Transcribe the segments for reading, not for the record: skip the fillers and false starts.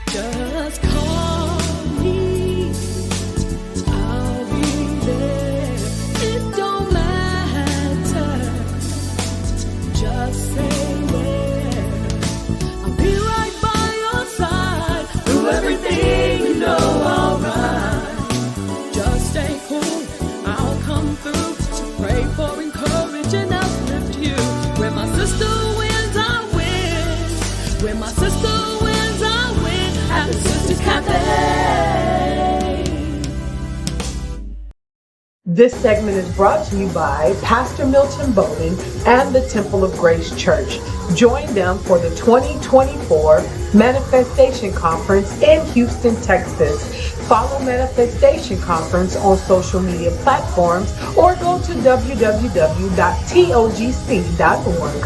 Just call me, I'll be there. It don't matter, just say where. I'll be right by your side through everything, you know I'll ride. Just stay cool, I'll come through to pray for, encourage, and uplift you. When my sister wins, I win. When my sister wins, I win. At the Sisters Cafe. This segment is brought to you by Pastor Milton Bowden and the Temple of Grace Church. Join them for the 2024 Manifestation Conference in Houston, Texas. Follow Manifestation Conference on social media platforms or go to www.togc.org.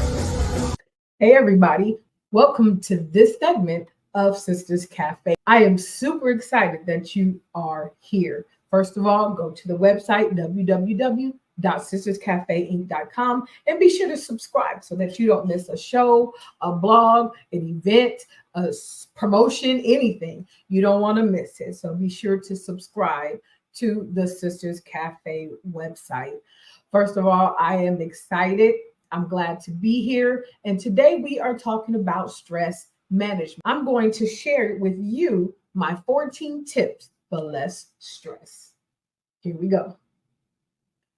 Hey everybody, welcome to this segment of Sisters Cafe. I am super excited that you are here. First of all, go to the website, www.sisterscafeinc.com, and be sure to subscribe so that you don't miss a show, a blog, an event, a promotion, anything. You don't want to miss it. So be sure to subscribe to the Sisters Cafe website. First of all, I am excited. I'm glad to be here. And today we are talking about stress management. I'm going to share with you my 14 tips for less stress. Here we go.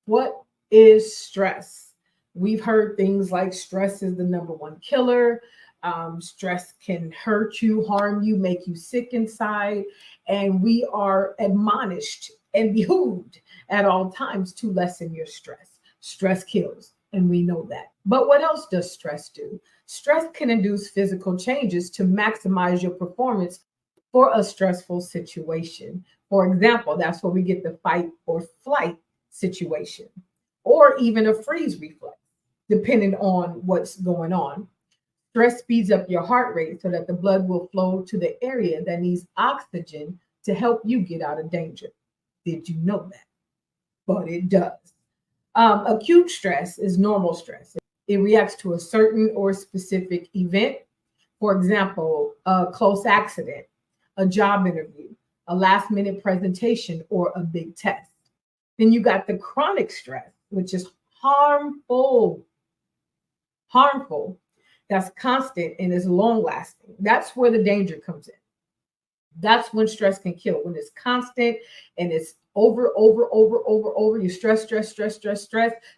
What is stress? We've heard things like stress is the number one killer. Stress can hurt you, harm you, make you sick inside. And we are admonished and behooved at all times to lessen your stress. Stress kills, and we know that. But what else does stress do? Stress can induce physical changes to maximize your performance for a stressful situation. For example, that's where we get the fight or flight situation, or even a freeze reflex, depending on what's going on. Stress speeds up your heart rate so that the blood will flow to the area that needs oxygen to help you get out of danger. Did you know that? But it does. Acute stress is normal stress. It reacts to a certain or specific event. For example, a close accident, a job interview, a last minute presentation, or a big test. Then you got the chronic stress, which is harmful. That's constant and is long lasting. That's where the danger comes in. That's when stress can kill, when it's constant and it's over. You stress.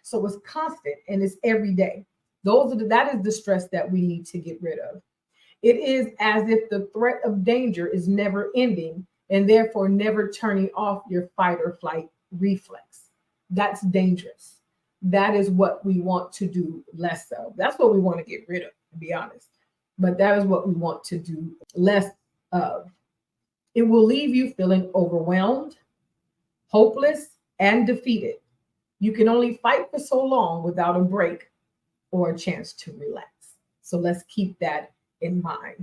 So it's constant and it's every day. That is the stress that we need to get rid of. It is as if the threat of danger is never ending and therefore never turning off your fight or flight reflex. That's dangerous. That is what we want to do less of. That's what we want to get rid of, to be honest. But that is what we want to do less of. It will leave you feeling overwhelmed, hopeless, and defeated. You can only fight for so long without a break or a chance to relax. So let's keep that in mind.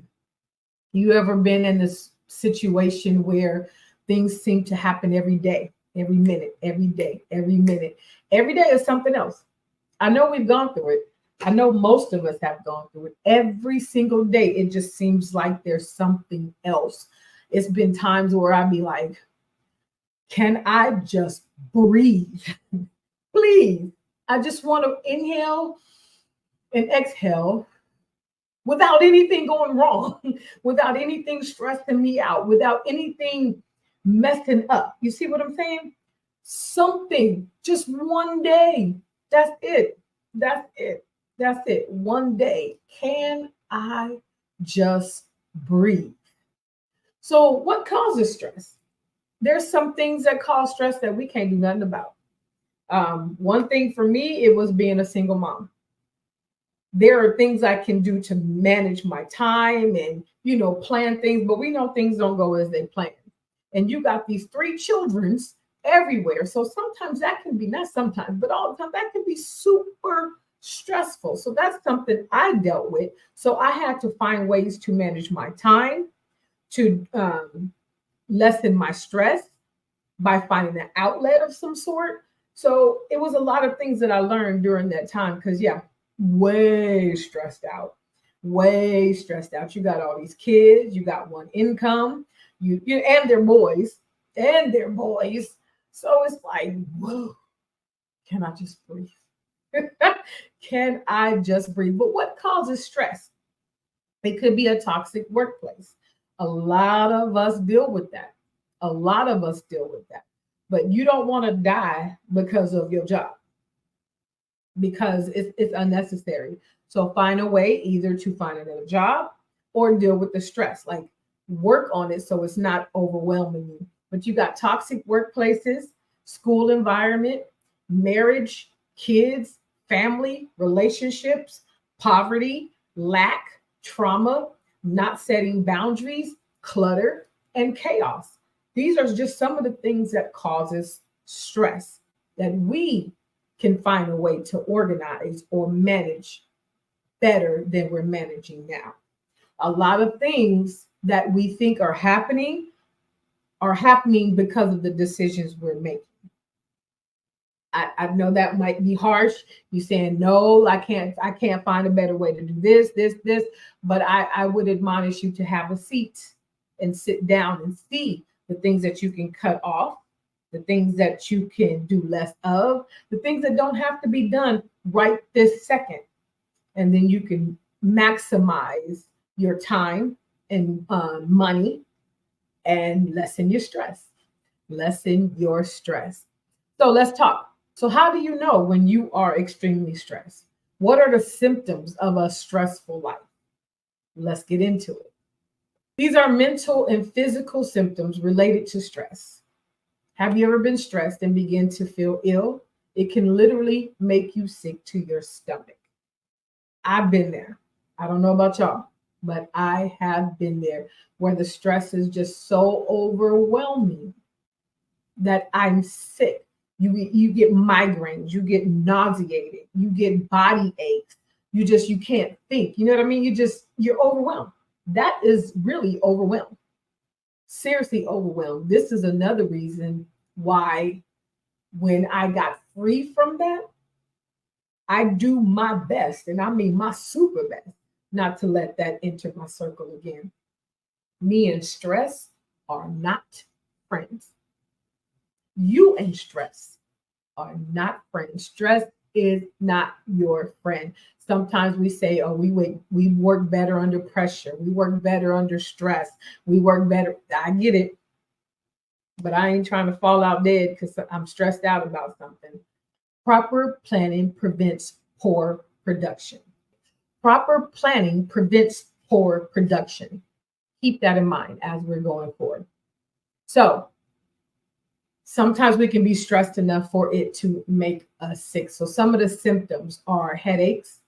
You ever been in this situation where things seem to happen every day, every minute, every day, every minute? Every day is something else. I know we've gone through it. I know most of us have gone through it. Every single day, it just seems like there's something else. It's been times where I'd be like, can I just breathe? Please. I just want to inhale and exhale without anything going wrong, without anything stressing me out, without anything messing up. You see what I'm saying? Something, just one day. That's it. One day. Can I just breathe? So what causes stress? There's some things that cause stress that we can't do nothing about. One thing for me, it was being a single mom. There are things I can do to manage my time and, plan things, but we know things don't go as they plan. And you got these 3 children everywhere. So sometimes that can be, not sometimes, but all the time, that can be super stressful. So that's something I dealt with. So I had to find ways to manage my time, to lessen my stress by finding an outlet of some sort. So it was a lot of things that I learned during that time because, way stressed out. way stressed out. You got all these kids, you got one income, you and their boys, and their boys. So it's like, whoa, can I just breathe? Can I just breathe? But what causes stress? It could be a toxic workplace. A lot of us deal with that. A lot of us deal with that. But you don't want to die because of your job, because it's unnecessary. So find a way either to find another job or deal with the stress. Like work on it so it's not overwhelming you. But you got toxic workplaces, school environment, marriage, kids, family, relationships, poverty, lack, trauma, not setting boundaries, clutter, and chaos. These are just some of the things that causes stress that we can find a way to organize or manage better than we're managing now. A lot of things that we think are happening because of the decisions we're making. I know that might be harsh. You saying no, I can't find a better way to do this. But I would admonish you to have a seat and sit down and see the things that you can cut off, the things that you can do less of, the things that don't have to be done right this second. And then you can maximize your time and money and lessen your stress. Lessen your stress. So let's talk. So, how do you know when you are extremely stressed? What are the symptoms of a stressful life? Let's get into it. These are mental and physical symptoms related to stress. Have you ever been stressed and begin to feel ill? It can literally make you sick to your stomach. I've been there. I don't know about y'all, but I have been there where the stress is just so overwhelming that I'm sick. You get migraines, you get nauseated, you get body aches. You can't think. You know what I mean? You're overwhelmed. That is really overwhelmed. Seriously overwhelmed. This is another reason why when I got free from that, I do my best, and I mean my super best, not to let that enter my circle again. Me and stress are not friends. You and stress are not friends. Stress is not your friend. Sometimes we say, oh, we work better under pressure. We work better under stress. We work better. I get it. But I ain't trying to fall out dead because I'm stressed out about something. Proper planning prevents poor production. Proper planning prevents poor production. Keep that in mind as we're going forward. So sometimes we can be stressed enough for it to make us sick. So some of the symptoms are headaches.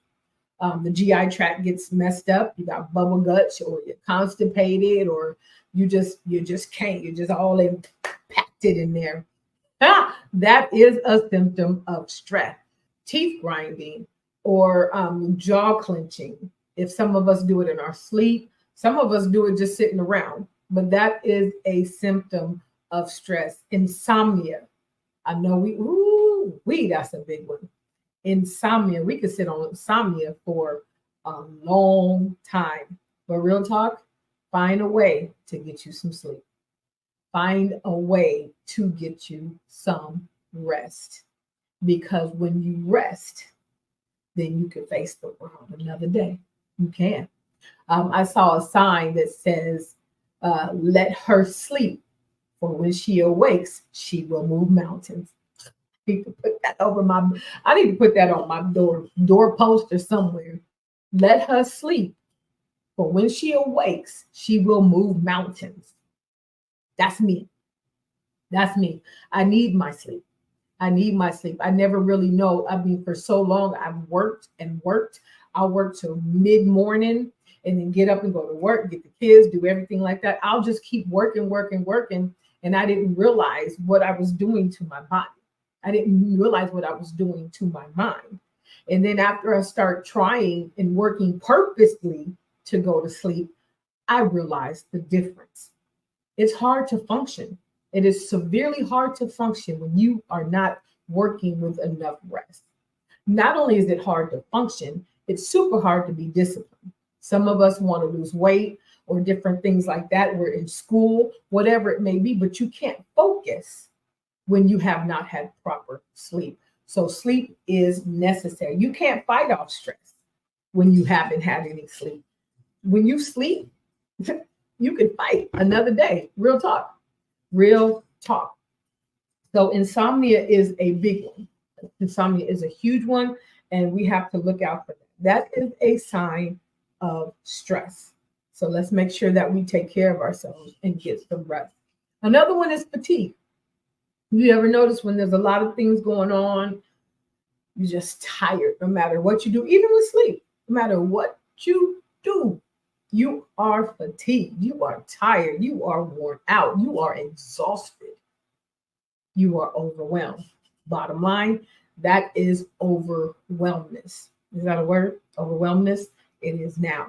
The GI tract gets messed up. You got bubble guts, or you're constipated, or you just can't. You're just all impacted in there. That is a symptom of stress. Teeth grinding or jaw clenching. If some of us do it in our sleep, some of us do it just sitting around. But that is a symptom of stress. Insomnia. I know that's a big one. Insomnia. We could sit on insomnia for a long time. But real talk, find a way to get you some sleep. Find a way to get you some rest. Because when you rest, then you can face the world another day. You can. I saw a sign that says, let her sleep, for when she awakes, she will move mountains. I need to put that on my doorpost or somewhere. Let her sleep, for when she awakes, she will move mountains. That's me. That's me. I need my sleep. I never really know. I mean, for so long, I've worked and worked. I'll work till mid-morning and then get up and go to work, get the kids, do everything like that. I'll just keep working. And I didn't realize what I was doing to my body. I didn't realize what I was doing to my mind. And then after I start trying and working purposely to go to sleep, I realized the difference. It's hard to function. It is severely hard to function when you are not working with enough rest. Not only is it hard to function, it's super hard to be disciplined. Some of us want to lose weight or different things like that. We're in school, whatever it may be, but you can't focus when you have not had proper sleep. So sleep is necessary. You can't fight off stress when you haven't had any sleep. When you sleep, you can fight another day. Real talk. Real talk. So insomnia is a big one. Insomnia is a huge one, and we have to look out for that. That is a sign of stress. So let's make sure that we take care of ourselves and get some rest. Another one is fatigue. You ever notice when there's a lot of things going on, you're just tired no matter what you do, even with sleep, no matter what you do, you are fatigued, you are tired, you are worn out, you are exhausted, you are overwhelmed. Bottom line, that is overwhelmness. Is that a word? Overwhelmness? It is now.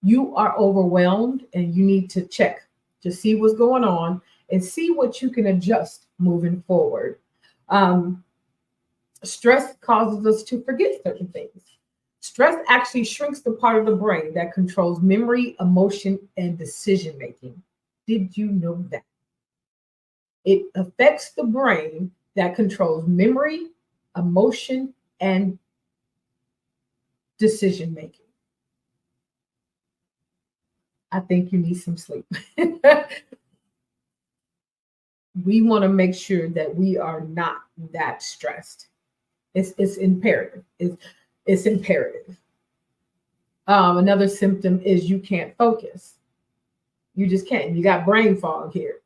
You are overwhelmed and you need to check to see what's going on and see what you can adjust moving forward. Stress causes us to forget certain things. Stress actually shrinks the part of the brain that controls memory, emotion, and decision making. Did you know that? It affects the brain that controls memory, emotion, and decision making. I think you need some sleep. We want to make sure that we are not that stressed. It's imperative. It's imperative. Another symptom is you can't focus. You just can't. You got brain fog here.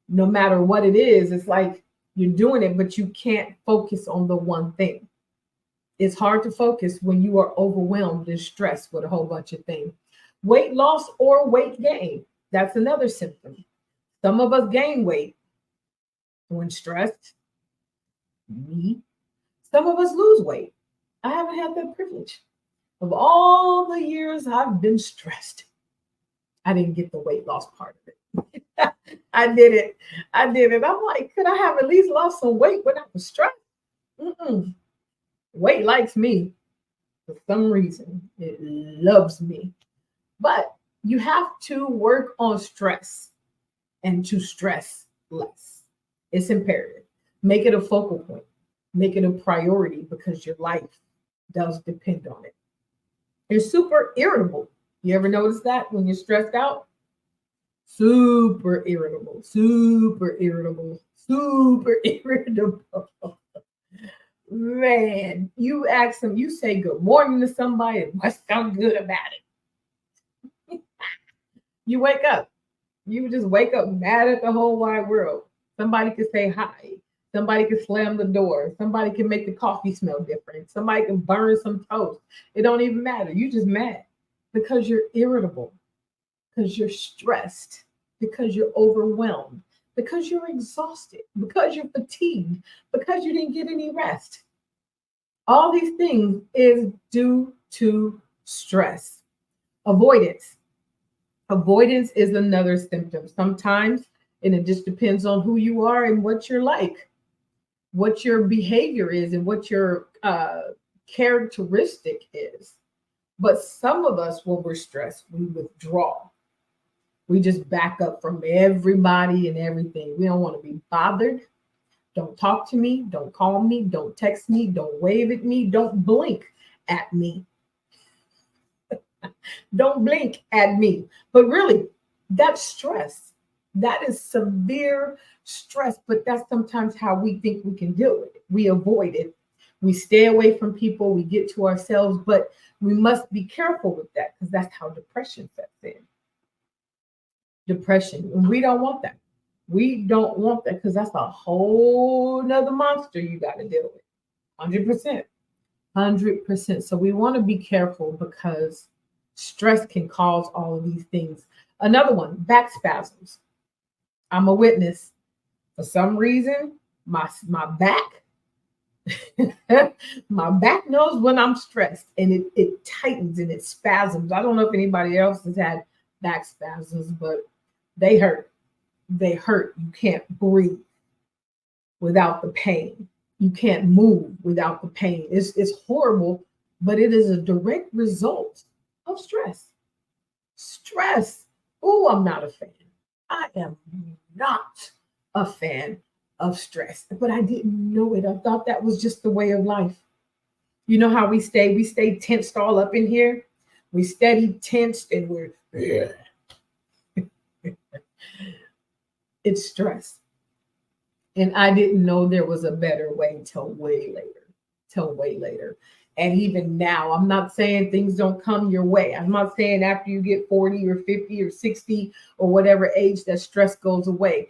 No matter what it is, it's like you're doing it, but you can't focus on the one thing. It's hard to focus when you are overwhelmed and stressed with a whole bunch of things. Weight loss or weight gain. That's another symptom. Some of us gain weight when stressed. Me. Some of us lose weight. I haven't had that privilege. Of all the years I've been stressed, I didn't get the weight loss part of it. I did it. I'm like, could I have at least lost some weight when I was stressed? Mm-mm. Weight likes me for some reason. It loves me. But you have to work on stress and to stress less. It's imperative. Make it a focal point. Make it a priority because your life does depend on it. You're super irritable. You ever notice that when you're stressed out? Super irritable, super irritable, super irritable. Man, you ask them, you say good morning to somebody, and what's so good about it? You wake up. You just wake up mad at the whole wide world. Somebody could say hi. Somebody can slam the door. Somebody can make the coffee smell different. Somebody can burn some toast. It don't even matter. You just mad because you're irritable, because you're stressed, because you're overwhelmed, because you're exhausted, because you're fatigued, because you didn't get any rest. All these things is due to stress. Avoidance. Avoidance is another symptom. Sometimes, and it just depends on who you are and what you're like, what your behavior is and what your characteristic is. But some of us, when we're stressed, we withdraw. We just back up from everybody and everything. We don't want to be bothered. Don't talk to me. Don't call me. Don't text me. Don't wave at me. Don't blink at me. Don't blink at me. But really, that's stress. That is severe stress, but that's sometimes how we think we can deal with it. We avoid it. We stay away from people. We get to ourselves, but we must be careful with that because that's how depression sets in. Depression. And we don't want that. We don't want that because that's a whole nother monster you got to deal with. 100%. 100%. So we want to be careful because stress can cause all of these things. Another one, back spasms. I'm a witness. For some reason, my back, my back knows when I'm stressed and it tightens and it spasms. I don't know if anybody else has had back spasms, but they hurt. They hurt. You can't breathe without the pain. You can't move without the pain. It's horrible, but it is a direct result of stress. Stress. Oh, I'm not a fan. I am not a fan of stress, but I didn't know it. I thought that was just the way of life. You know how we stay? We stay tensed all up in here. We steady tensed and we're, yeah. It's stress. And I didn't know there was a better way till way later, till way later. And even now, I'm not saying things don't come your way. I'm not saying after you get 40 or 50 or 60 or whatever age that stress goes away.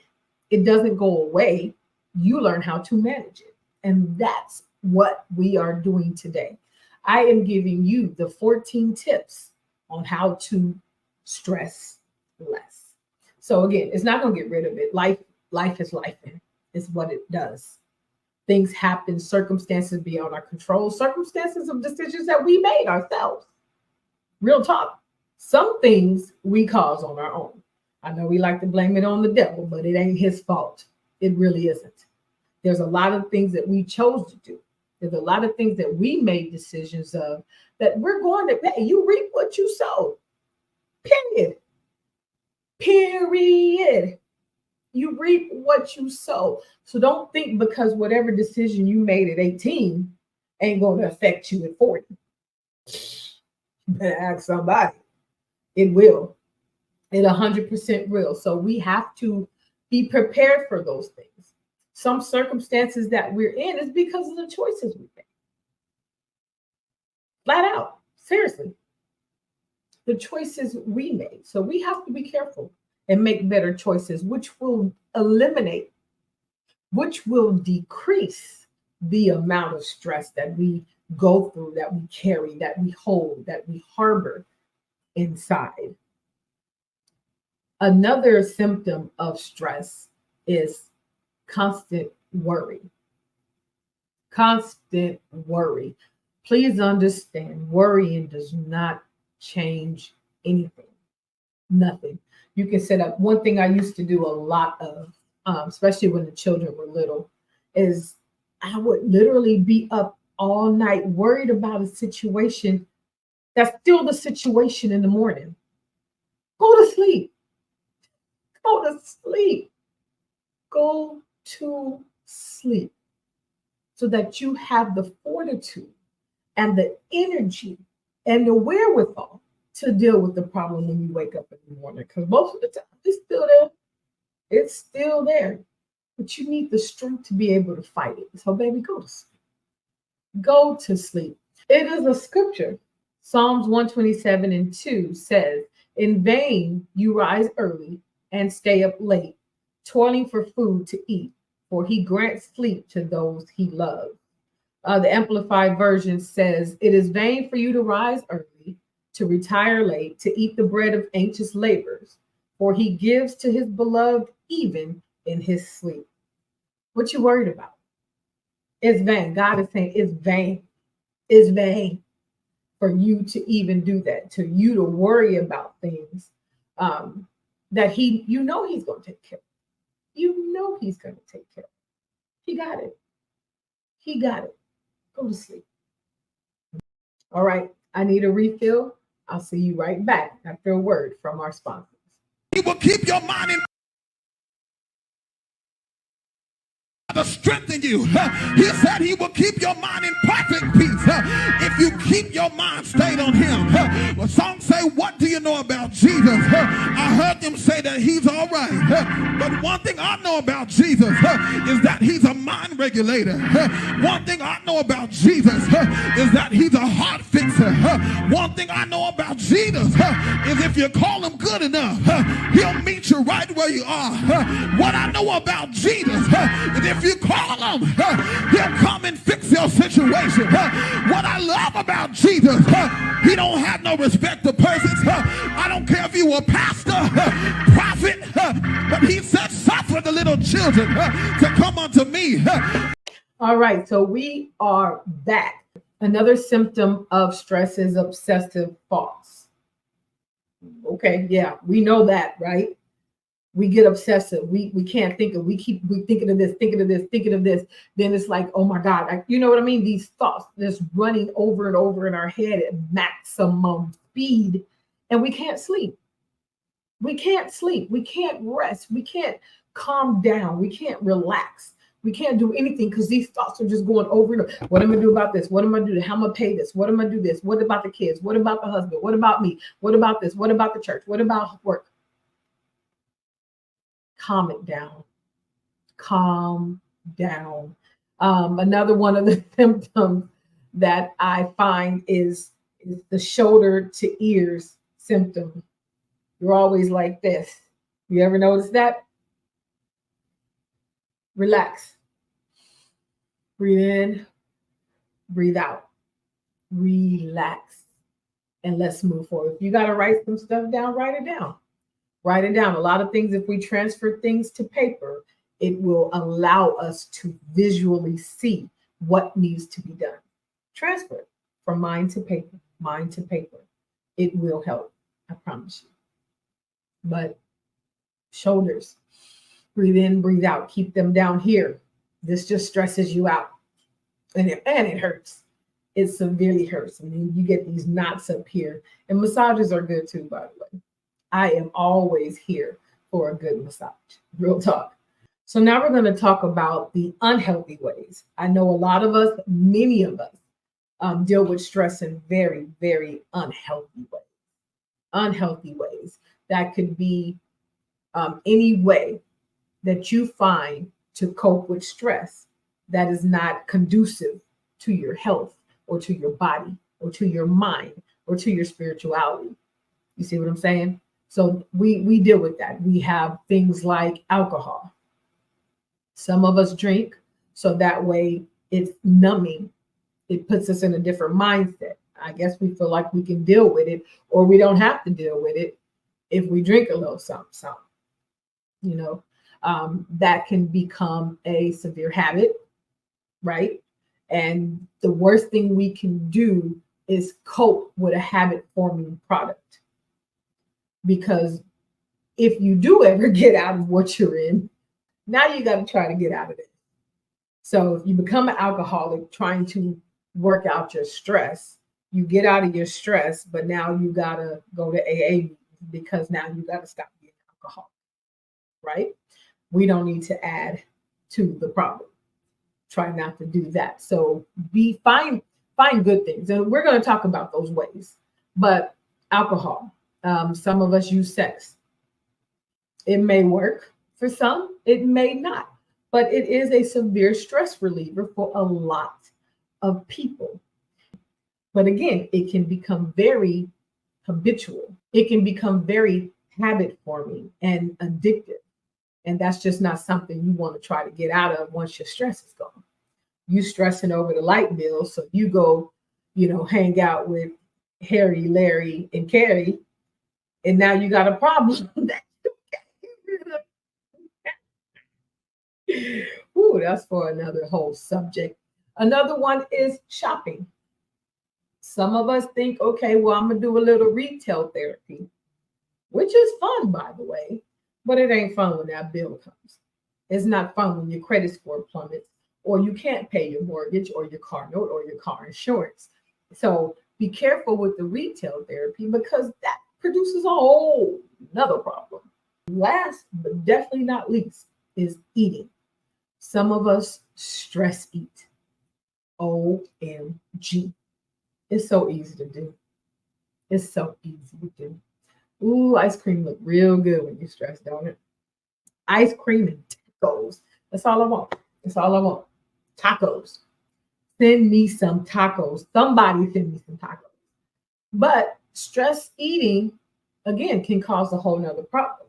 It doesn't go away. You learn how to manage it. And that's what we are doing today. I am giving you the 14 tips on how to stress less. So again, it's not going to get rid of it. Life is life. Is what it does. Things happen, circumstances beyond our control, circumstances of decisions that we made ourselves. Real talk. Some things we cause on our own. I know we like to blame it on the devil, but it ain't his fault. It really isn't. There's a lot of things that we chose to do. There's a lot of things that we made decisions of that we're going to pay. You reap what you sow. Period. Period. You reap what you sow. So don't think because whatever decision you made at 18 ain't going to affect you at 40. You better ask somebody. It will. It 100% will. So we have to be prepared for those things. Some circumstances that we're in is because of the choices we make. Flat out. Seriously. The choices we made. So we have to be careful and make better choices, which will eliminate, which will decrease the amount of stress that we go through, that we carry, that we hold, that we harbor inside. Another symptom of stress is constant worry. Constant worry. Please understand, worrying does not change anything. Nothing. You can set up. One thing I used to do a lot of, especially when the children were little, is I would literally be up all night worried about a situation that's still the situation in the morning. Go to sleep. Go to sleep. Go to sleep so that you have the fortitude and the energy and the wherewithal to deal with the problem when you wake up in the morning. Because most of the time it's still there. It's still there. But you need the strength to be able to fight it. So baby, go to sleep. Go to sleep. It is a scripture. Psalms 127:2 says, "In vain you rise early and stay up late, toiling for food to eat, for he grants sleep to those he loves." The Amplified Version says, "It is vain for you to rise early, to retire late, to eat the bread of anxious labors, for he gives to his beloved even in his sleep." What you worried about? It's vain. God is saying it's vain. It's vain for you to even do that, to you to worry about things that he's going to take care of. You know he's going to take care of. He got it. He got it. Go to sleep. All right. I need a refill. I'll see you right back after a word from our sponsors. He will keep your mind in to strengthen you. He said he will keep your mind in perfect peace if you keep your mind stayed on him. Well, some say, what do you know about Jesus? I heard them say that he's all right. But one thing I know about Jesus is that he's a mind regulator. One thing I know about Jesus is that he's a heart fixer. One thing I know about Jesus is if you call him good enough, he'll meet you right where you are. What I know about Jesus is if you call him, he'll come and fix your situation. What I love about Jesus, he don't have no respect to persons. I don't care if you were pastor, prophet, but he said, suffer the little children to come unto me. All right, so we are back. Another symptom of stress is obsessive thoughts. Okay, yeah, we know that, right? We get obsessive. We can't think of, we thinking of this, thinking of this, thinking of this. Then it's like, oh my God, you know what I mean? These thoughts just running over and over in our head at maximum speed. and we can't sleep. We can't sleep. We can't rest. We can't calm down. We can't relax. We can't do anything because these thoughts are just going over and over. What am I do about this? What am I do? How am I pay this? What am I do this? What about the kids? What about the husband? What about me? What about this? What about the church? What about work? Calm it down. Calm down. Another one of the symptoms that I find is the shoulder to ears symptom. You're always like this. You ever notice that? Relax. Breathe in, breathe out. Relax. And let's move forward. If you got to write some stuff down, write it down. Write it down. A lot of things, if we transfer things to paper, it will allow us to visually see what needs to be done. Transfer it from mind to paper, mind to paper. It will help. I promise you. But shoulders, breathe in, breathe out. Keep them down here. This just stresses you out. And it hurts. It severely hurts. I mean, you get these knots up here. And massages are good too, by the way. I am always here for a good massage. Real talk. So now we're going to talk about the unhealthy ways. I know a lot of us, many of us, deal with stress in very, very unhealthy ways. Unhealthy ways. That could be any way that you find to cope with stress that is not conducive to your health or to your body or to your mind or to your spirituality. You see what I'm saying? So we deal with that. We have things like alcohol. Some of us drink, so that way it's numbing. It puts us in a different mindset. I guess we feel like we can deal with it, or we don't have to deal with it if we drink a little something. You know, that can become a severe habit, right? And the worst thing we can do is cope with a habit-forming product. Because if you do ever get out of what you're in, now you got to try to get out of it. So if you become an alcoholic trying to work out your stress, you get out of your stress, but now you got to go to AA because now you got to stop being alcoholic, right? We don't need to add to the problem. Try not to do that. So find good things. And we're going to talk about those ways. But alcohol, some of us use sex. It may work for some, it may not, but it is a severe stress reliever for a lot of people. But again, it can become very habitual. It can become very habit forming and addictive. And that's just not something you want to try to get out of once your stress is gone. You stressing over the light bill, so you go, hang out with Harry, Larry, and Carrie, and now you got a problem. Ooh, that's for another whole subject. Another one is shopping. Some of us think, okay, well, I'm going to do a little retail therapy, which is fun, by the way, but it ain't fun when that bill comes. It's not fun when your credit score plummets or you can't pay your mortgage or your car note or your car insurance. So be careful with the retail therapy because that produces a whole another problem. Last, but definitely not least, is eating. Some of us stress eat. OMG. It's so easy to do. It's so easy to do. Ooh, ice cream look real good when you're stressed, don't it? Ice cream and tacos. That's all I want. That's all I want. Tacos. Send me some tacos. Somebody send me some tacos. But stress eating, again, can cause a whole nother problem.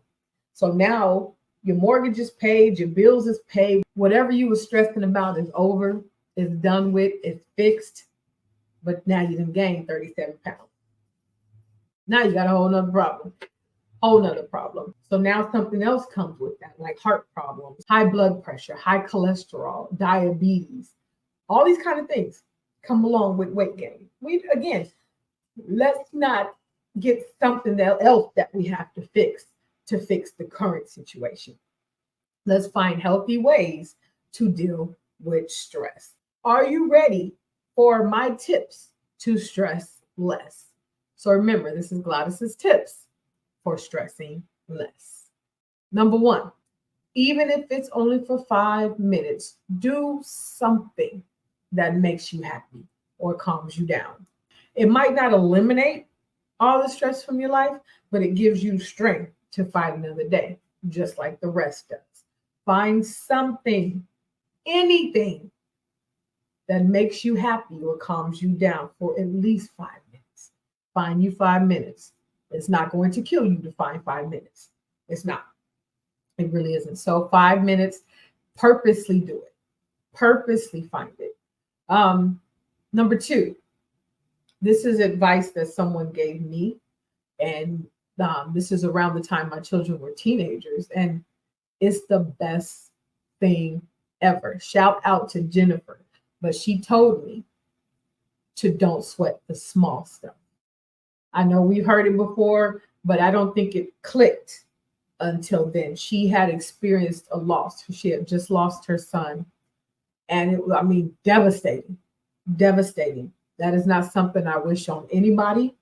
So now your mortgage is paid, your bills is paid. Whatever you were stressing about is over, is done with, it's fixed. But now you done gained 37 pounds. Now you got a whole nother problem. Whole nother problem. So now something else comes with that, like heart problems, high blood pressure, high cholesterol, diabetes, all these kind of things come along with weight gain. Let's not get something else that we have to fix the current situation. Let's find healthy ways to deal with stress. Are you ready for my tips to stress less? So remember, this is Gladys's tips for stressing less. Number one, even if it's only for 5 minutes, do something that makes you happy or calms you down. It might not eliminate all the stress from your life, but it gives you strength to fight another day, just like the rest does. Find something, anything that makes you happy or calms you down for at least 5 minutes. Find you 5 minutes. It's not going to kill you to find 5 minutes. It's not. It really isn't. So 5 minutes, purposely do it. Purposely find it. Number two, this is advice that someone gave me. And this is around the time my children were teenagers. And it's the best thing ever. Shout out to Jennifer. But she told me to don't sweat the small stuff. I know we've heard it before, but I don't think it clicked until then. She had experienced a loss. She had just lost her son. And devastating, devastating. That is not something I wish on anybody.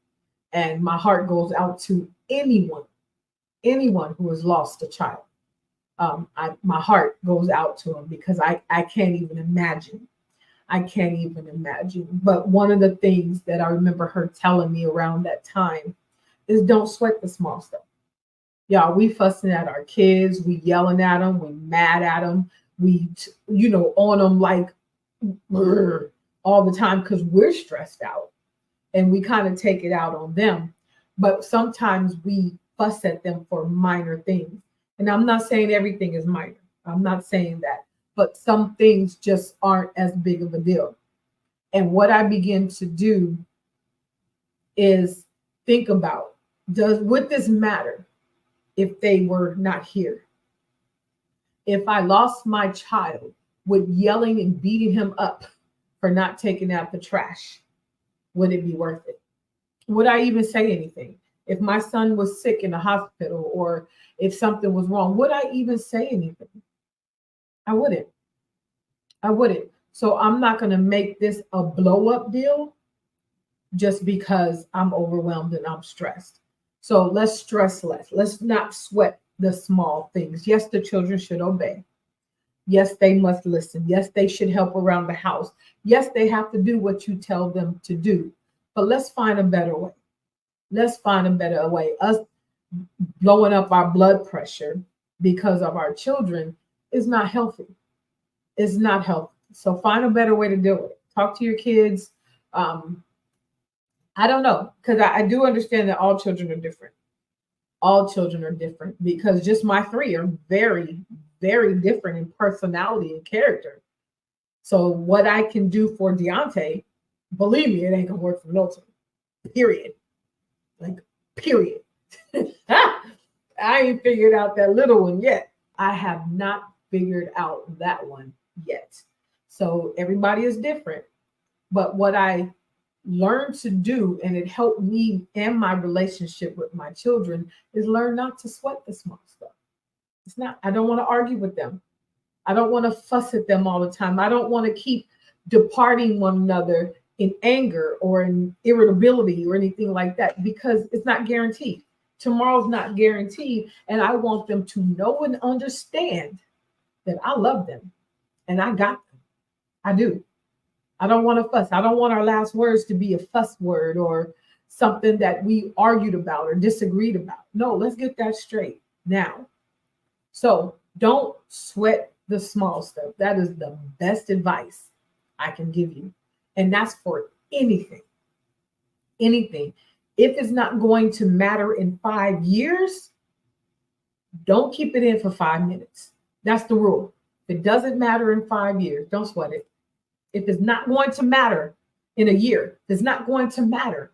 And my heart goes out to anyone who has lost a child. My heart goes out to them because I can't even imagine. I can't even imagine. But one of the things that I remember her telling me around that time is don't sweat the small stuff. Y'all, we fussing at our kids, we yelling at them, we mad at them, we, on them like all the time because we're stressed out and we kind of take it out on them. But sometimes we fuss at them for minor things. And I'm not saying everything is minor. I'm not saying that. But some things just aren't as big of a deal. And what I begin to do is think about, would this matter if they were not here? If I lost my child, would yelling and beating him up for not taking out the trash, would it be worth it? Would I even say anything? If my son was sick in the hospital or if something was wrong, would I even say anything? I wouldn't. So I'm not going to make this a blow up deal just because I'm overwhelmed and I'm stressed. So let's stress less. Let's not sweat the small things. Yes, the children should obey. Yes, they must listen. Yes, they should help around the house. Yes, they have to do what you tell them to do. But let's find a better way. Let's find a better way. Us blowing up our blood pressure because of our children is not healthy. It's not healthy. So find a better way to do it. Talk to your kids. I don't know, because I do understand that all children are different. All children are different because just my three are very, very different in personality and character. So what I can do for Deontay, believe me, it ain't gonna work for Milton. Period. Like, period. I ain't figured out that little one yet. I have not figured out that one yet. So everybody is different. But what I learned to do, and it helped me and my relationship with my children, is learn not to sweat the small stuff. It's not, I don't want to argue with them. I don't want to fuss at them all the time. I don't want to keep departing one another in anger or in irritability or anything like that, because it's not guaranteed. Tomorrow's not guaranteed. And I want them to know and understand that I love them and I got them. I do. I don't want to fuss. I don't want our last words to be a fuss word or something that we argued about or disagreed about. No, let's get that straight now. So don't sweat the small stuff. That is the best advice I can give you. And that's for anything. Anything. If it's not going to matter in 5 years, don't keep it in for 5 minutes. That's the rule. If it doesn't matter in 5 years, don't sweat it. If it's not going to matter in a year, if it's not going to matter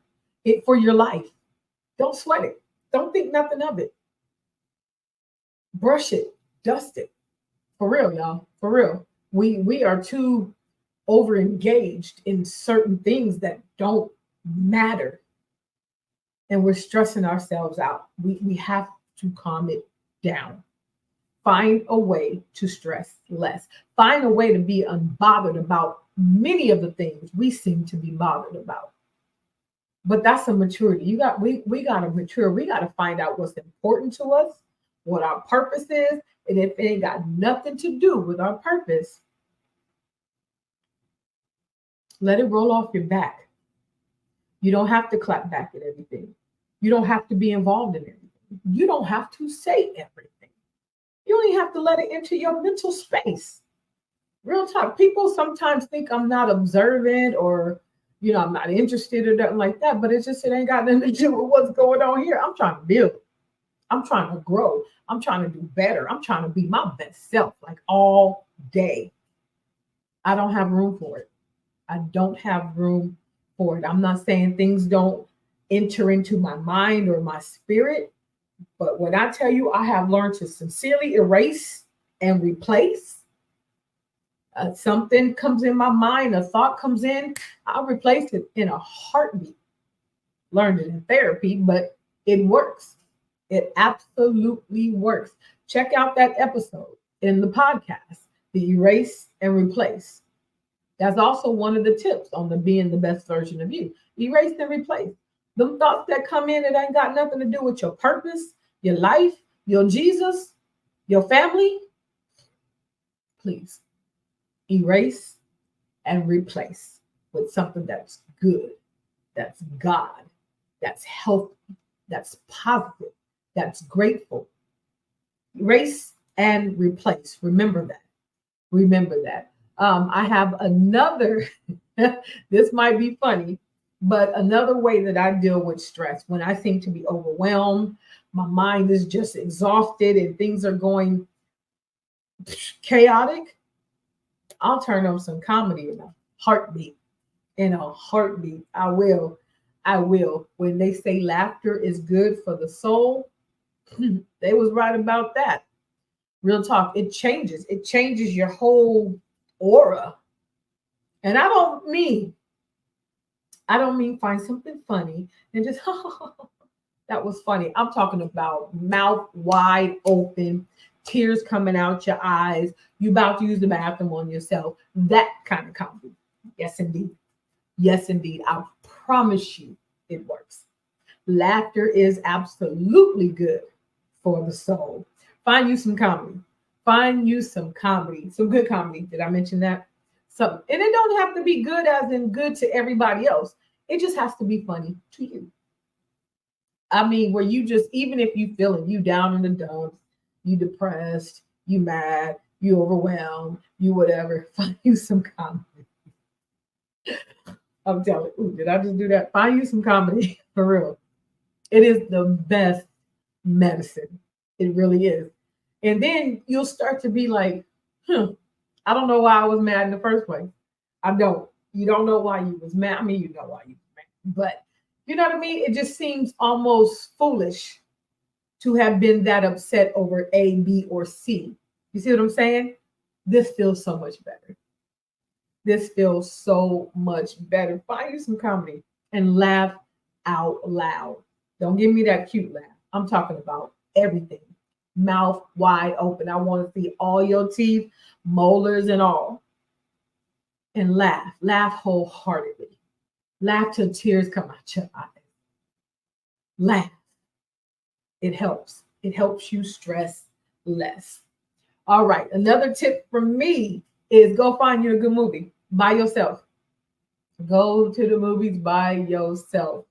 for your life, don't sweat it. Don't think nothing of it. Brush it, dust it. For real, y'all. For real. We are too over engaged in certain things that don't matter. And we're stressing ourselves out. We have to calm it down. Find a way to stress less. Find a way to be unbothered about many of the things we seem to be bothered about. But that's a maturity. We gotta mature. We gotta find out what's important to us, what our purpose is. And if it ain't got nothing to do with our purpose, let it roll off your back. You don't have to clap back at everything. You don't have to be involved in everything. You don't have to say everything. You only have to let it into your mental space. Real talk. People sometimes think I'm not observant or, I'm not interested or nothing like that, but it ain't got nothing to do with what's going on here. I'm trying to build. I'm trying to grow. I'm trying to do better. I'm trying to be my best self, like all day. I don't have room for it. I don't have room for it. I'm not saying things don't enter into my mind or my spirit, but when I tell you I have learned to sincerely erase and replace, something comes in my mind, a thought comes in, I'll replace it in a heartbeat. Learned it in therapy, but it works. It absolutely works. Check out that episode in the podcast, the erase and replace. That's also one of the tips on the being the best version of you. Erase and replace. Them thoughts that come in, it ain't got nothing to do with your purpose, your life, your Jesus, your family. Please erase and replace with something that's good, that's God, that's healthy, that's positive, that's grateful. Erase and replace. Remember that. Remember that. I have another, this might be funny, but another way that I deal with stress when I seem to be overwhelmed, my mind is just exhausted and things are going chaotic, I'll turn on some comedy in a heartbeat. In a heartbeat. I will. When they say laughter is good for the soul, they was right about that. Real talk. It changes your whole aura. And I don't mean find something funny and just that was funny. I'm talking about mouth wide open, tears coming out your eyes, you about to use the bathroom on yourself. That kind of comedy. Yes, indeed. Yes, indeed. I promise you it works. Laughter is absolutely good for the soul. Find you some comedy. Find you some comedy. Some good comedy. Did I mention that? And it don't have to be good as in good to everybody else. It just has to be funny to you. I mean, where you just, even if you feeling you down in the dumps, you depressed, you mad, you overwhelmed, you whatever, find you some comedy. I'm telling you, did I just do that? Find you some comedy for real. It is the best medicine. It really is. And then you'll start to be like, I don't know why I was mad in the first place. I don't. You don't know why you was mad. I mean, you know why you was mad. But you know what I mean? It just seems almost foolish to have been that upset over A, B, or C. You see what I'm saying? This feels so much better. This feels so much better. Find you some comedy and laugh out loud. Don't give me that cute laugh. I'm talking about everything. Mouth wide open. I want to see all your teeth, molars and all. And laugh. Laugh wholeheartedly. Laugh till tears come out your eyes. Laugh. It helps. It helps you stress less. All right. Another tip from me is go find you a good movie by yourself. Go to the movies by yourself.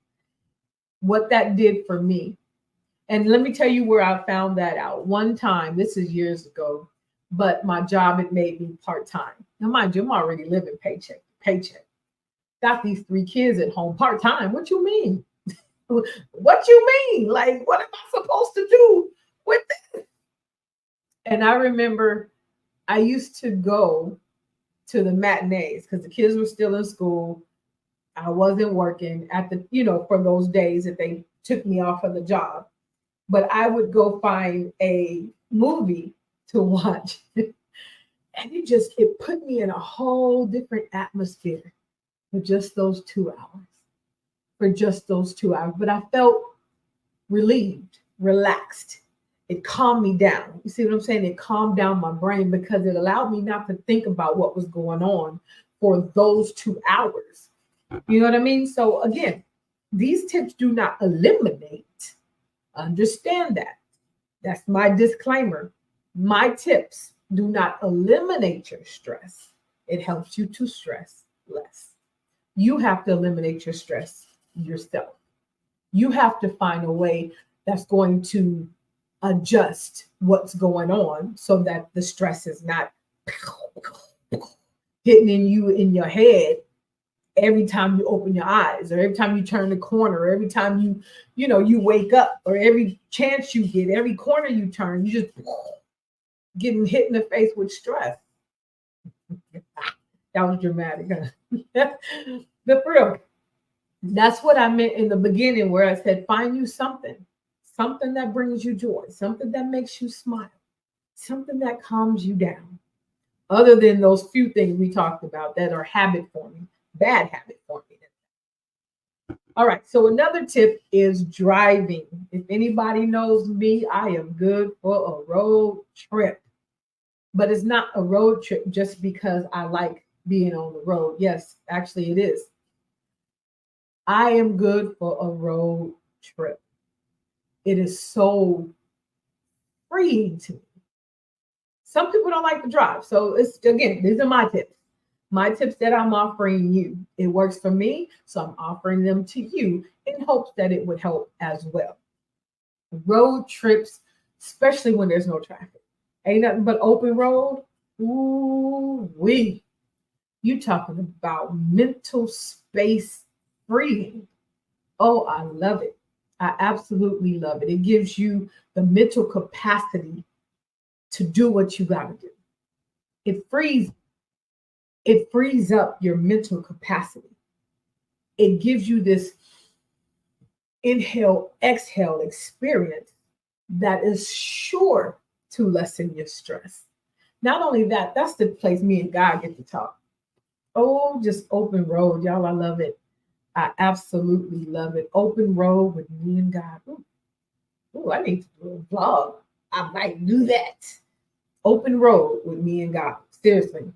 What that did for me. And let me tell you where I found that out. One time, this is years ago, but my job, it made me part-time. Now, mind you, I'm already living paycheck to paycheck. Got these 3 kids at home part-time. What you mean? What you mean? Like, what am I supposed to do with this? And I remember I used to go to the matinees because the kids were still in school. I wasn't working at the, for those days that they took me off of the job. But I would go find a movie to watch. And it put me in a whole different atmosphere for just those 2 hours. But I felt relieved, relaxed. It calmed me down. You see what I'm saying? It calmed down my brain because it allowed me not to think about what was going on for those 2 hours. You know what I mean? So again, These tips do not eliminate. Understand that. That's my disclaimer. My tips do not eliminate your stress. It helps you to stress less. You have to eliminate your stress yourself. You have to find a way that's going to adjust what's going on so that the stress is not hitting you in your head every time you open your eyes, or every time you turn the corner, or every time you wake up, or every chance you get, every corner you turn, you just getting hit in the face with stress. That was dramatic, huh? But for real, that's what I meant in the beginning, where I said, find you something that brings you joy, something that makes you smile, something that calms you down, other than those few things we talked about that are habit forming, bad habit forming. All right, so another tip is driving. If anybody knows me, I am good for a road trip. But it's not a road trip just because I like being on the road. Yes, actually it is. I am good for a road trip. It is so freeing to me. Some people don't like to drive. So it's, again, these are my tips. My tips that I'm offering you. It works for me, so I'm offering them to you in hopes that it would help as well. Road trips, especially when there's no traffic. Ain't nothing but open road. Ooh wee. You talking about mental space freeing. Oh, I love it. I absolutely love it. It gives you the mental capacity to do what you got to do. It frees up your mental capacity. It gives you this inhale, exhale experience that is sure to lessen your stress. Not only that, that's the place me and God get to talk. Oh, just open road, y'all. I love it. I absolutely love it. Open road with me and God. Ooh, I need to do a vlog. I might do that. Open road with me and God. Seriously.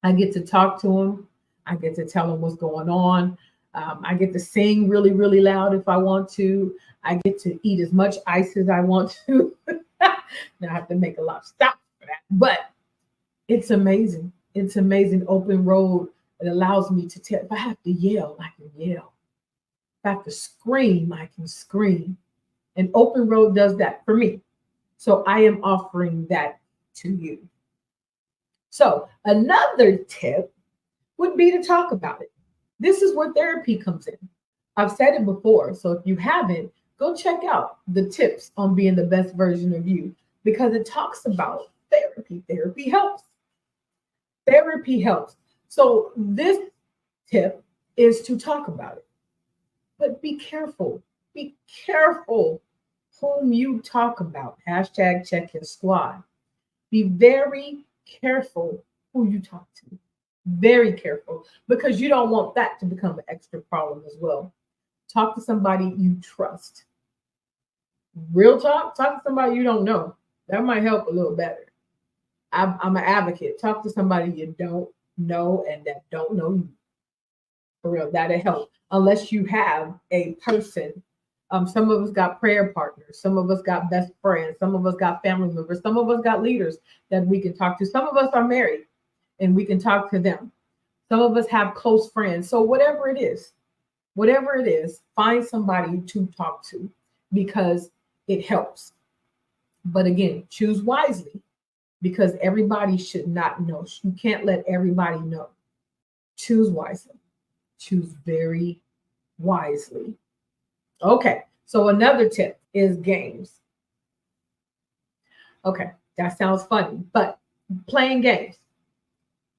I get to talk to him. I get to tell him what's going on. I get to sing really, really loud if I want to. I get to eat as much ice as I want to. Now I have to make a lot of stops for that. But it's amazing. It's amazing. Open road. It allows me to tell. If I have to yell, I can yell. If I have to scream, I can scream. And open road does that for me. So I am offering that to you. So another tip would be to talk about it. This is where therapy comes in. I've said it before. So if you haven't, go check out the tips on being the best version of you, because it talks about therapy. Therapy helps. Therapy helps. So this tip is to talk about it. But be careful. Be careful whom you talk about. Hashtag check your squad. Be very careful who you talk to. Very careful, because you don't want that to become an extra problem as well. Talk to somebody you trust. Real talk, talk to somebody you don't know. That might help a little better. I'm an advocate. Talk to somebody you don't know and that don't know you. For real, that'll help. Unless you have a person. Some of us got prayer partners. Some of us got best friends. Some of us got family members. Some of us got leaders that we can talk to. Some of us are married and we can talk to them. Some of us have close friends. So whatever it is, find somebody to talk to, because it helps. But again, choose wisely, because everybody should not know. You can't let everybody know. Choose wisely. Choose very wisely. Okay, so another tip is games. Okay, that sounds funny, but playing games,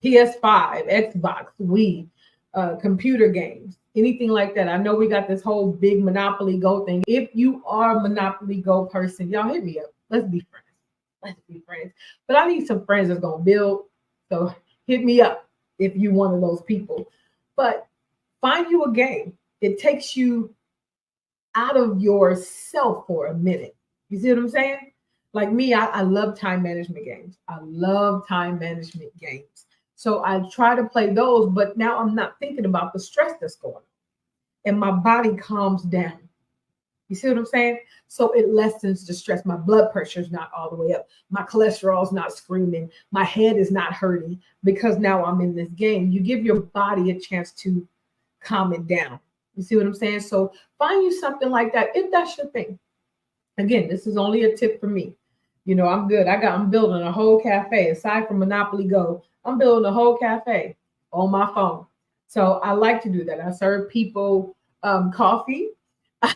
PS5, Xbox, Wii, computer games, anything like that. I know we got this whole big Monopoly Go thing. If you are a Monopoly Go person, y'all hit me up. Let's be friends. Let's be friends. But I need some friends that's going to build. So hit me up if you're one of those people. But find you a game. It takes you out of yourself for a minute. You see what I'm saying? Like me, I love time management games. I love time management games. So I try to play those, but now I'm not thinking about the stress that's going on. and my body calms down. You see what I'm saying? So it lessens the stress. My blood pressure is not all the way up. My cholesterol is not screaming. My head is not hurting because now I'm in this game. You give your body a chance to calm it down. You see what I'm saying? So find you something like that if that's your thing. Again, this is only a tip for me. You know, I'm good. I'm building a whole cafe. Aside from Monopoly Go, I'm building a whole cafe on my phone. So I like to do that. I serve people coffee.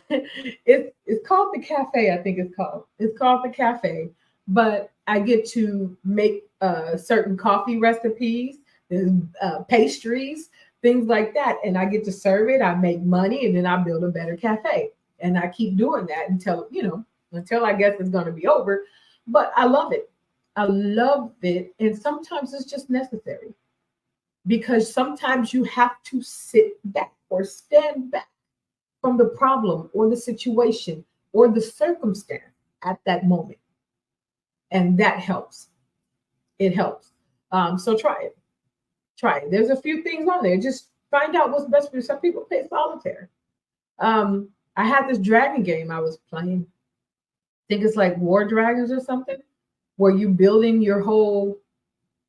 It's called the cafe. I think it's called the cafe. But I get to make certain coffee recipes, there's pastries, things like that, and I get to serve it. I make money, and then I build a better cafe, and I keep doing that until I guess it's going to be over. But I love it. I love it, and sometimes it's just necessary because sometimes you have to sit back or stand back from the problem or the situation or the circumstance at that moment. And that helps. It helps. So try it. Try it. There's a few things on there. Just find out what's best for you. Some people play solitaire. I had this dragon game I was playing. I think it's like War Dragons or something, where you building your whole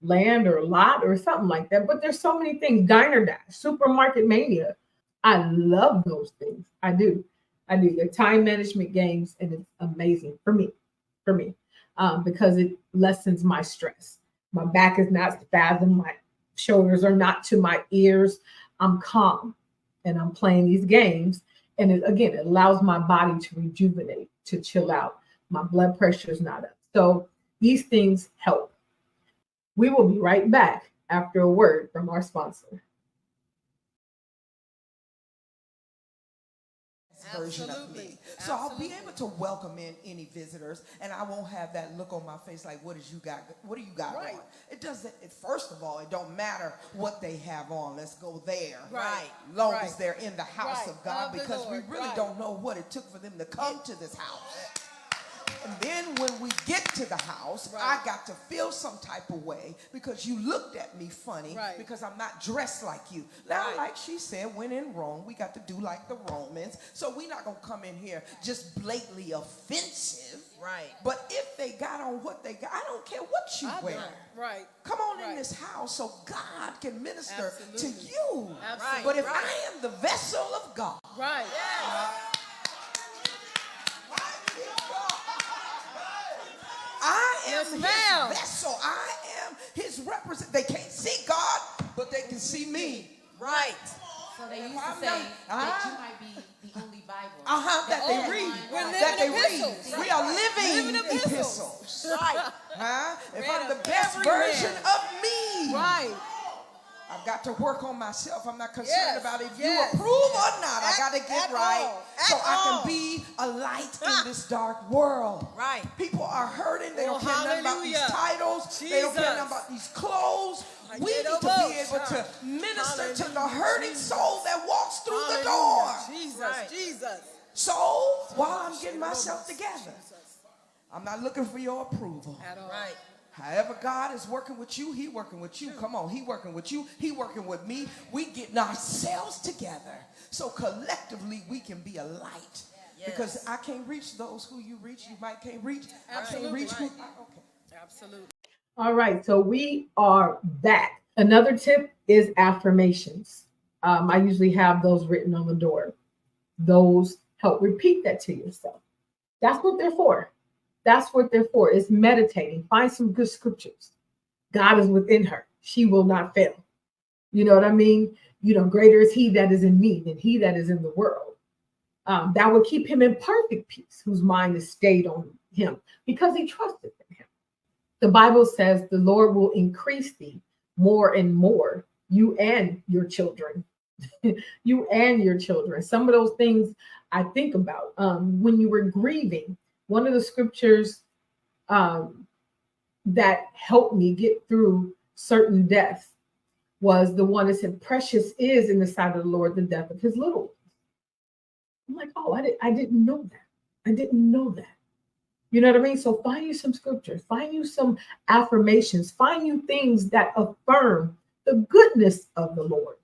land or lot or something like that. But there's so many things. Diner Dash, Supermarket Mania. I love those things. I do. They're time management games, and it's amazing for me, because it lessens my stress. My back is not spasm. My shoulders are not to my ears. I'm calm, and I'm playing these games. And it allows my body to rejuvenate, to chill out. My blood pressure is not up. So these things help. We will be right back after a word from our sponsor. Version of me. So I'll be able to welcome in any visitors, and I won't have that look on my face like, what do you got right. on? It doesn't, first of all, it don't matter what they have on. Let's go there. Right. Long as they're in the house Right. of God, Of the because Lord. we really Right. don't know what it took for them to come to this house. And then when we get to the house, I got to feel some type of way because you looked at me funny because I'm not dressed like you. Now, like she said, when in Rome, we got to do like the Romans. So we're not going to come in here just blatantly offensive. Right. But if they got on what they got, I don't care what you wear. Right. Come on in this house so God can minister to Absolutely. you. Absolutely. But if I am the vessel of God, Right. I am Yes, his ma'am. vessel. I am his representative. They can't see God, but they can see me. Right. So they used to say that you might be the only Bible. That they read. We're That they living read. epistles. We are living Living epistles. Right. If Read I'm the of best every version man. of me, Right. I've got to work on myself. I'm not concerned Yes, about if you yes. approve or not. I got to get At right all. so At I all. can be a light in this dark world. Right. People are hurting. They Oh, don't care nothing about these hallelujah. titles. They don't care Jesus. nothing about these clothes. I We get need to over. be able to minister to the Hallelujah, hurting Jesus. soul that walks through the door. Hallelujah. Jesus. Jesus. So while I'm getting myself together, I'm not looking for your approval. At all. Right. However God is working with you, he working with you. Come on, he working with you. He working with me. We getting ourselves together. So collectively, we can be a light. Yes. Because I can't reach those who you reach. You might can't reach. I can't reach who. Okay. Absolutely. All right, so we are back. Another tip is affirmations. I usually have those written on the door. Those help repeat that to yourself. That's what they're for. That's what they're for. It's meditating. Find some good scriptures. God is within her. She will not fail. You know what I mean? Greater is he that is in me than he that is in the world. That will keep him in perfect peace, whose mind is stayed on him because he trusted in him. The Bible says the Lord will increase thee more and more, you and your children. You and your children. Some of those things I think about when you were grieving. One of the scriptures that helped me get through certain deaths was the one that said, precious is in the sight of the Lord the death of his little ones. I'm like, oh, I didn't know that. I didn't know that. You know what I mean? So find you some scriptures, find you some affirmations, find you things that affirm the goodness of the Lord.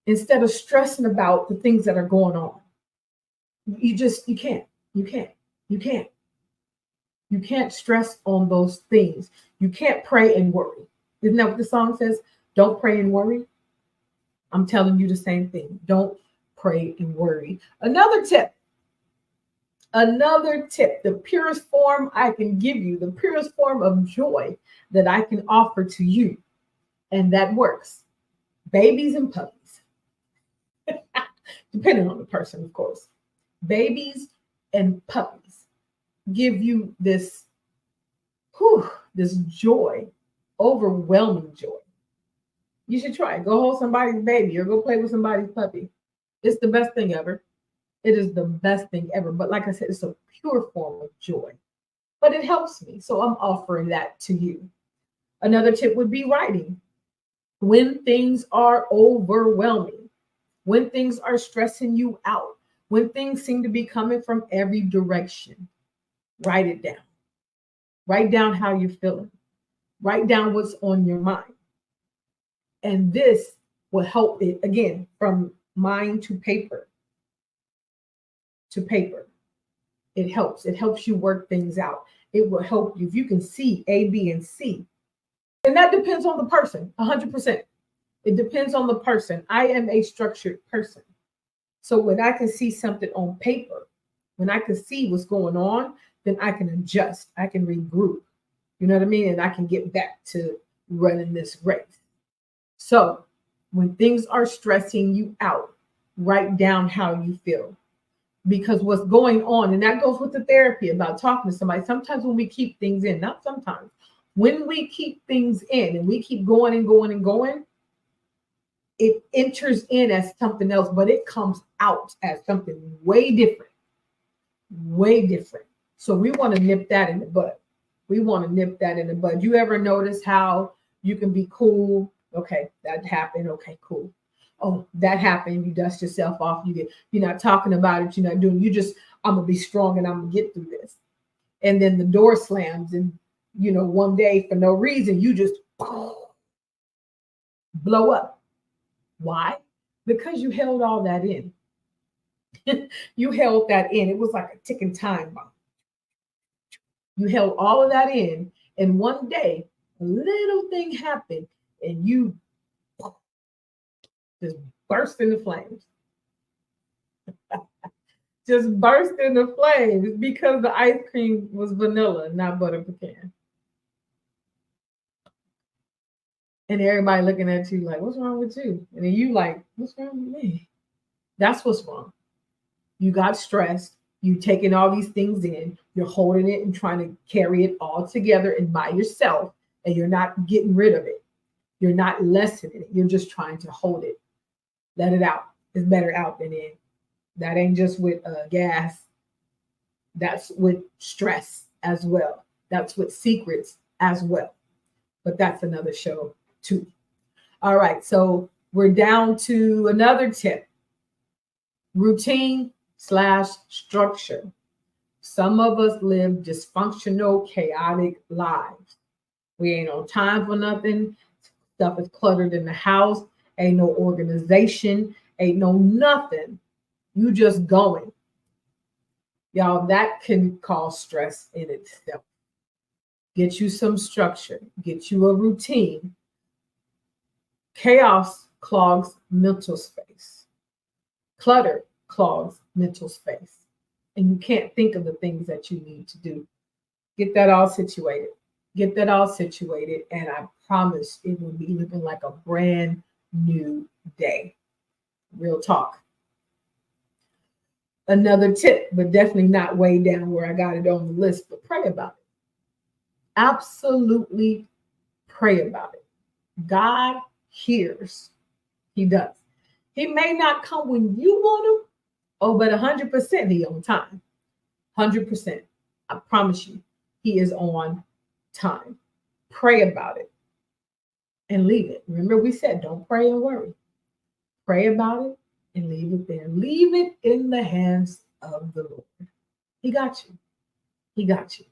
instead of stressing about the things that are going on. You can't stress on those things. You can't pray and worry. Isn't that what the song says? Don't pray and worry. I'm telling you the same thing. Don't pray and worry. Another tip, the purest form I can give you, the purest form of joy that I can offer to you. And that works. Babies and puppies. Depending on the person, of course. Babies and puppies give you this joy, overwhelming joy. You should try it. Go hold somebody's baby or go play with somebody's puppy. It's the best thing ever. It is the best thing ever. But like I said, it's a pure form of joy. But it helps me. So I'm offering that to you. Another tip would be writing. When things are overwhelming, when things are stressing you out, when things seem to be coming from every direction, write it down. Write down how you're feeling. Write down what's on your mind. And this will help it, again, from mind to paper. It helps. It helps you work things out. It will help you. If you can see A, B, and C, and that depends on the person, 100%. It depends on the person. I am a structured person. So when I can see something on paper, when I can see what's going on, then I can adjust. I can regroup. You know what I mean? And I can get back to running this race. So when things are stressing you out, write down how you feel. Because what's going on, and that goes with the therapy about talking to somebody. Sometimes when we keep things in, not sometimes, when we keep things in and we keep going and going and going, it enters in as something else, but it comes out as something way different. So we want to nip that in the bud. You ever notice how you can be cool? Okay, that happened. Okay, cool. Oh, that happened. You dust yourself off. You're not talking about it. You're not doing. I'm gonna be strong and I'm gonna get through this. And then the door slams, and one day for no reason you just blow up. Why? Because you held all that in. You held that in. It was like a ticking time bomb. You held all of that in, and one day a little thing happened, and you just burst into flames. Just burst into flames because the ice cream was vanilla, not butter pecan. And everybody looking at you like, what's wrong with you? And then you like, what's wrong with me? That's what's wrong. You got stressed. You taking all these things in. You're holding it and trying to carry it all together and by yourself. And you're not getting rid of it. You're not lessening it. You're just trying to hold it. Let it out. It's better out than in. That ain't just with gas. That's with stress as well. That's with secrets as well. But that's another show too. All right. So we're down to another tip. Routine/structure. Some of us live dysfunctional, chaotic lives. We ain't on time for nothing. Stuff is cluttered in the house. Ain't no organization. Ain't no nothing. You just going. Y'all, that can cause stress in itself. Get you some structure. Get you a routine. Chaos clogs mental space. Clutter clogs mental space. And you can't think of the things that you need to do. Get that all situated. And I promise it will be looking like a brand new day. Real talk. Another tip, but definitely not way down where I got it on the list, but pray about it. Absolutely pray about it. God hears. He does. He may not come when you want him. Oh, but 100% he on time. 100%. I promise you, he is on time. Pray about it and leave it. Remember, we said don't pray and worry. Pray about it and leave it there. Leave it in the hands of the Lord. He got you.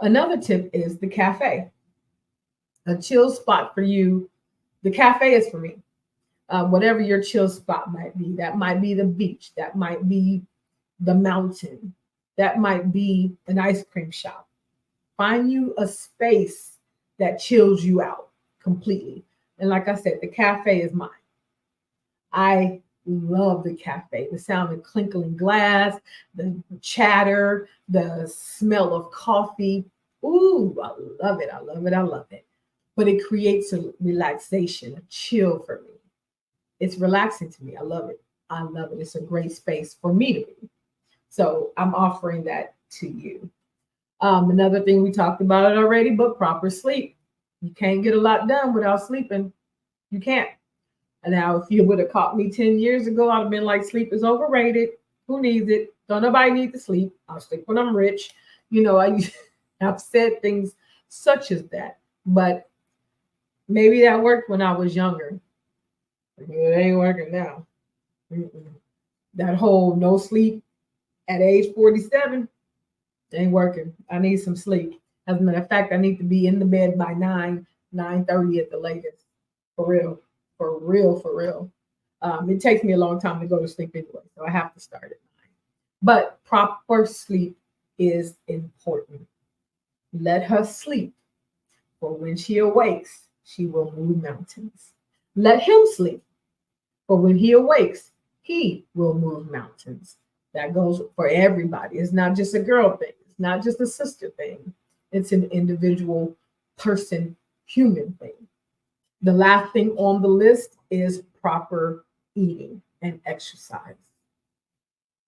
Another tip is the cafe. A chill spot for you. The cafe is for me. whatever your chill spot might be. That might be the beach. That might be the mountain. That might be an ice cream shop. Find you a space that chills you out completely. And like I said, the cafe is mine. I love the cafe. The sound of clinking glass, the chatter, the smell of coffee. Ooh, I love it. I love it. I love it. But it creates a relaxation, a chill for me. It's relaxing to me. I love it. I love it. It's a great space for me to be. So I'm offering that to you. Another thing, we talked about it already, but proper sleep. You can't get a lot done without sleeping. You can't. And now, if you would have caught me 10 years ago, I'd have been like, sleep is overrated. Who needs it? Don't nobody need to sleep. I'll sleep when I'm rich. I've said things such as that. But maybe that worked when I was younger. It ain't working now. That whole no sleep at age 47 ain't working. I need some sleep. As a matter of fact, I need to be in the bed by 9:30 at the latest. For real. For real, for real. It takes me a long time to go to sleep anyway, so I have to start at 9. But proper sleep is important. Let her sleep, for when she awakes, she will move mountains. Let him sleep, for when he awakes, he will move mountains. That goes for everybody. It's not just a girl thing. It's not just a sister thing. It's an individual person, human thing. The last thing on the list is proper eating and exercise.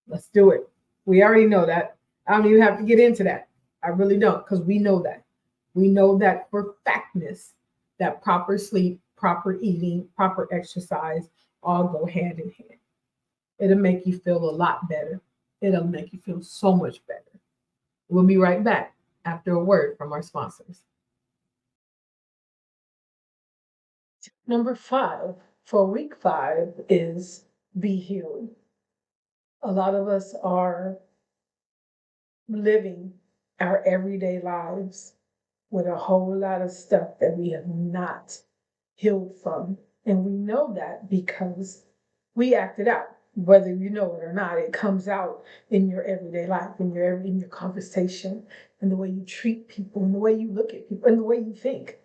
Let's do it. We already know that. I don't even have to get into that. I really don't, because we know that. We know that for factness, that proper sleep, proper eating, proper exercise all go hand in hand. It'll make you feel a lot better. It'll make you feel so much better. We'll be right back after a word from our sponsors. Number 5 for week 5 is be healed. A lot of us are living our everyday lives with a whole lot of stuff that we have not healed from. And we know that because we act it out. Whether you know it or not, it comes out in your everyday life, in your conversation, in the way you treat people, in the way you look at people, in the way you think.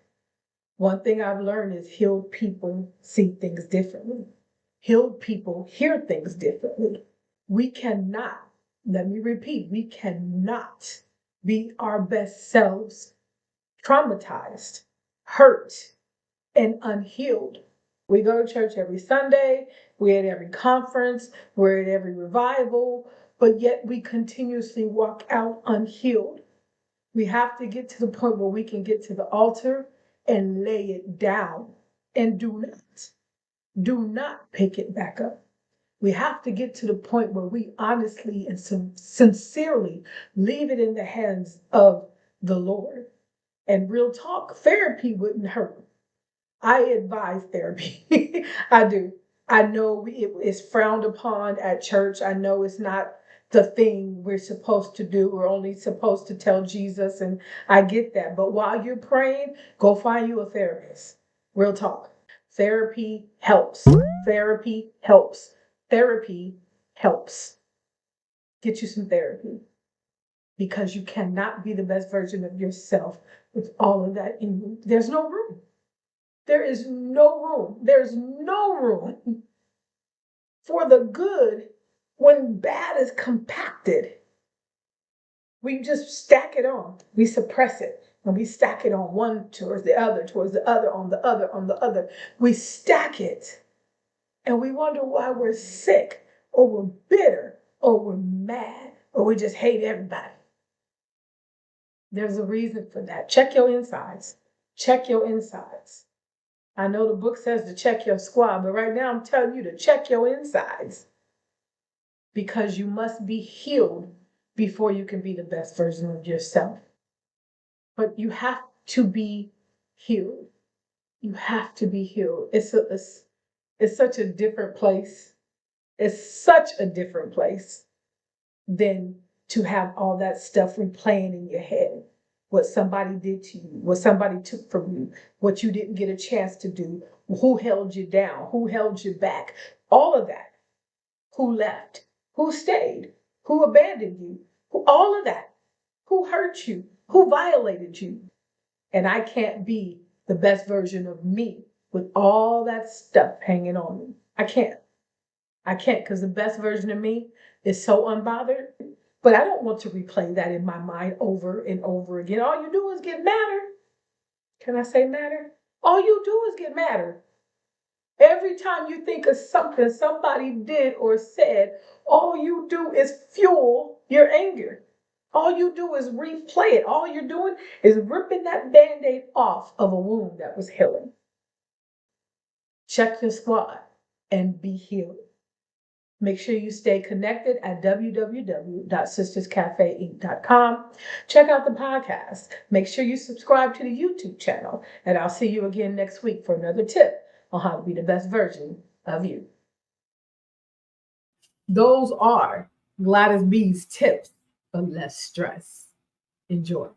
One thing I've learned is healed people see things differently. Healed people hear things differently. We cannot, let me repeat, we cannot be our best selves traumatized, hurt, and unhealed. We go to church every Sunday, we're at every conference, we're at every revival, but yet we continuously walk out unhealed. We have to get to the point where we can get to the altar and lay it down and do not pick it back up. We have to get to the point where we honestly and sincerely leave it in the hands of the Lord. And real talk, therapy wouldn't hurt. I advise therapy. I do. I know it is frowned upon at church. I know it's not the thing we're supposed to do. We're only supposed to tell Jesus, and I get that. But while you're praying, go find you a therapist. Real talk. Therapy helps. Therapy helps. Therapy helps. Get you some therapy, because you cannot be the best version of yourself with all of that in you. There's no room. There is no room. There's no room for the good when bad is compacted. We just stack it on. We suppress it. And we stack it on one towards the other, on the other, on the other. We stack it. And we wonder why we're sick, or we're bitter, or we're mad, or we just hate everybody. There's a reason for that. Check your insides. Check your insides. I know the book says to check your squad, but right now I'm telling you to check your insides, because you must be healed before you can be the best version of yourself. But you have to be healed. You have to be healed. It's such a different place. It's such a different place than to have all that stuff replaying in your head. what somebody did to you, what somebody took from you, what you didn't get a chance to do, who held you down, who held you back, all of that. Who left, who stayed, who abandoned you, all of that, who hurt you, who violated you. And I can't be the best version of me with all that stuff hanging on me. I can't because the best version of me is so unbothered. But I don't want to replay that in my mind over and over again. All you do is get madder. Can I say madder? All you do is get madder. Every time you think of something somebody did or said, all you do is fuel your anger. All you do is replay it. All you're doing is ripping that Band-Aid off of a wound that was healing. Check your squad and be healed. Make sure you stay connected at www.sisterscafeinc.com. Check out the podcast. Make sure you subscribe to the YouTube channel. And I'll see you again next week for another tip on how to be the best version of you. Those are Gladys B's tips for less stress. Enjoy.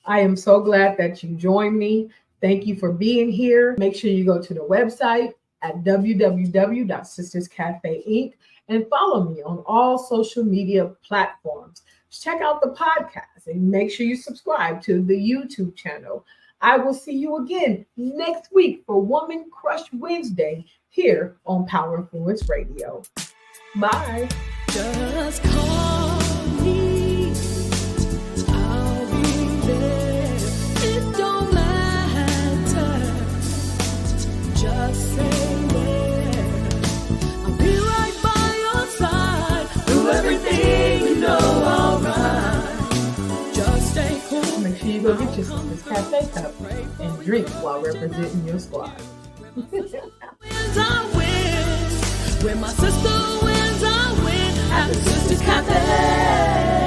I am so glad that you joined me. Thank you for being here. Make sure you go to the website at www.sisterscafeinc and follow me on all social media platforms. Check out the podcast and make sure you subscribe to the YouTube channel. I will see you again next week for Woman Crush Wednesday here on Power Influence Radio. Bye. Just call me. I'll be there. It don't matter. Just say where. I'll be right by your side. Do everything you know, alright. Just stay cool. Make sure you go get your Sister's Cafe cup and drink while representing your squad. Wins, I win. When my sister wins, I win. At the Sisters Cafe.